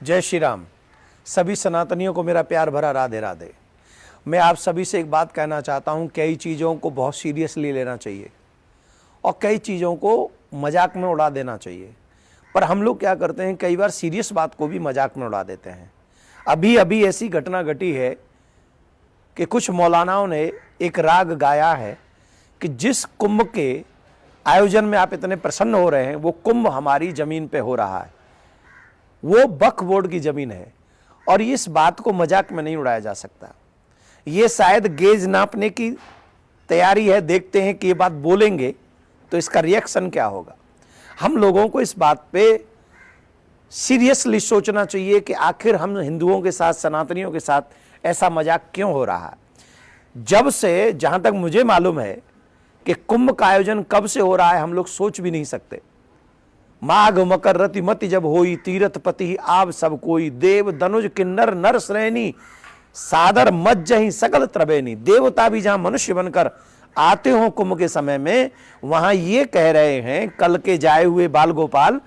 जय श्री राम। सभी सनातनियों को मेरा प्यार भरा राधे राधे। मैं आप सभी से एक बात कहना चाहता हूँ, कई चीज़ों को बहुत सीरियसली लेना चाहिए और कई चीज़ों को मजाक में उड़ा देना चाहिए। पर हम लोग क्या करते हैं, कई बार सीरियस बात को भी मजाक में उड़ा देते हैं। अभी अभी ऐसी घटना घटी है कि कुछ मौलानाओं ने एक राग गाया है कि जिस कुंभ के आयोजन में आप इतने प्रसन्न हो रहे हैं, वो कुंभ हमारी ज़मीन पे हो रहा है, वो वक्फ बोर्ड की ज़मीन है और इस बात को मजाक में नहीं उड़ाया जा सकता। ये शायद गेज नापने की तैयारी है, देखते हैं कि ये बात बोलेंगे तो इसका रिएक्शन क्या होगा। हम लोगों को इस बात पे सीरियसली सोचना चाहिए कि आखिर हम हिंदुओं के साथ, सनातनियों के साथ ऐसा मजाक क्यों हो रहा है। जब से, जहां तक मुझे मालूम है कि कुंभ का आयोजन कब से हो रहा है, हम लोग सोच भी नहीं सकते। माघ मकर रतिमति जब होई, तीरथ पति आव सब कोई, देव धनुज किन्नर नर श्रेणी, सादर मज्जहि सकल त्रबेनी। देवता भी जहां मनुष्य बनकर आते हो कुंभ के समय में, वहां ये कह रहे हैं कल के जाए हुए बाल गोपाल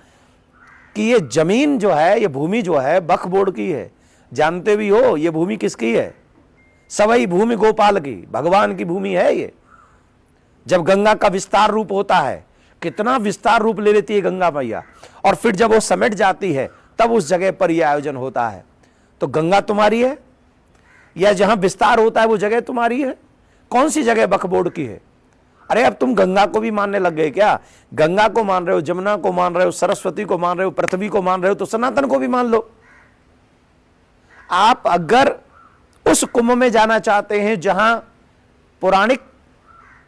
कि ये जमीन जो है, ये भूमि जो है वक्फ बोर्ड की है। जानते भी हो ये भूमि किसकी है? सवई भूमि गोपाल की, भगवान की भूमि है ये। जब गंगा का विस्तार रूप होता है, कितना विस्तार रूप ले लेती है गंगा मैया, और फिर जब वो समेट जाती है तब उस जगह पर यह आयोजन होता है। तो गंगा तुम्हारी है या जहां विस्तार होता है वो जगह तुम्हारी है? कौन सी जगह वक्फ बोर्ड की है? अरे अब तुम गंगा को भी मानने लग गए क्या? गंगा को मान रहे हो, जमुना को मान रहे हो, सरस्वती को मान रहे हो, पृथ्वी को मान रहे हो, तो सनातन को भी मान लो। आप अगर उस कुंभ में जाना चाहते हैं जहां पौराणिक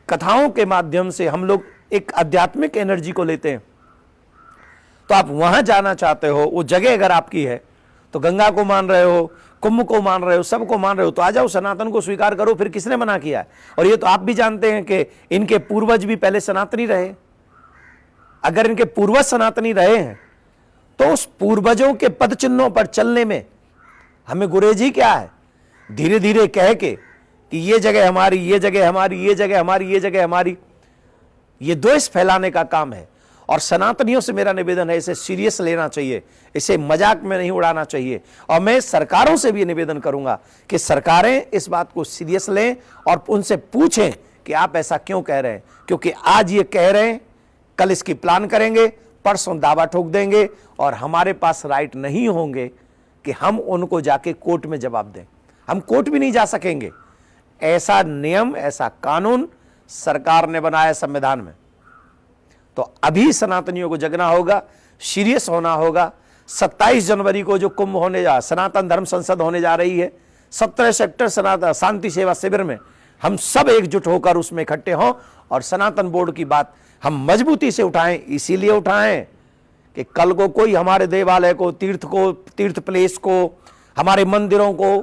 कथाओं के माध्यम से हम लोग एक आध्यात्मिक एनर्जी को लेते हैं, तो आप वहां जाना चाहते हो, वो जगह अगर आपकी है, तो गंगा को मान रहे हो, कुंभ को मान रहे हो, सबको मान रहे हो, तो आ जाओ सनातन को स्वीकार करो। फिर किसने मना किया है? और ये तो आप भी जानते हैं कि इनके पूर्वज भी पहले सनातनी रहे। अगर इनके पूर्वज सनातनी रहे हैं तो उस पूर्वजों के पद चिन्हों पर चलने में हमें गुरेज ही क्या है? धीरे धीरे कह के कि ये जगह हमारी, ये जगह हमारी, ये जगह हमारी, ये जगह हमारी, ये द्वेष फैलाने का काम है। और सनातनियों से मेरा निवेदन है, इसे सीरियस लेना चाहिए, इसे मजाक में नहीं उड़ाना चाहिए। और मैं सरकारों से भी निवेदन करूंगा कि सरकारें इस बात को सीरियस लें और उनसे पूछें कि आप ऐसा क्यों कह रहे हैं। क्योंकि आज ये कह रहे हैं, कल इसकी प्लान करेंगे, परसों दावा ठोक देंगे और हमारे पास राइट नहीं होंगे कि हम उनको जाके कोर्ट में जवाब दें। हम कोर्ट भी नहीं जा सकेंगे। ऐसा नियम, ऐसा कानून सरकार ने बनाया संविधान में। तो अभी सनातनियों को जगना होगा, सीरियस होना होगा। 27 जनवरी को जो कुंभ होने जा, सनातन धर्म संसद होने जा रही है, 17 सेक्टर सनातन शांति सेवा शिविर में हम सब एकजुट होकर उसमें इकट्ठे हों और सनातन बोर्ड की बात हम मजबूती से उठाएं। इसीलिए उठाएं कि कल को कोई हमारे देवालय को, तीर्थ प्लेस को, हमारे मंदिरों को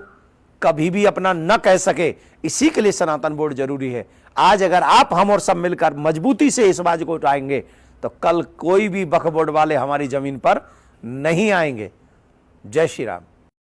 कभी भी अपना न कह सके। इसी के लिए सनातन बोर्ड जरूरी है। आज अगर आप, हम और सब मिलकर मजबूती से इस बात को उठाएंगे तो कल कोई भी वक्फ बोर्ड वाले हमारी जमीन पर नहीं आएंगे। जय श्री राम।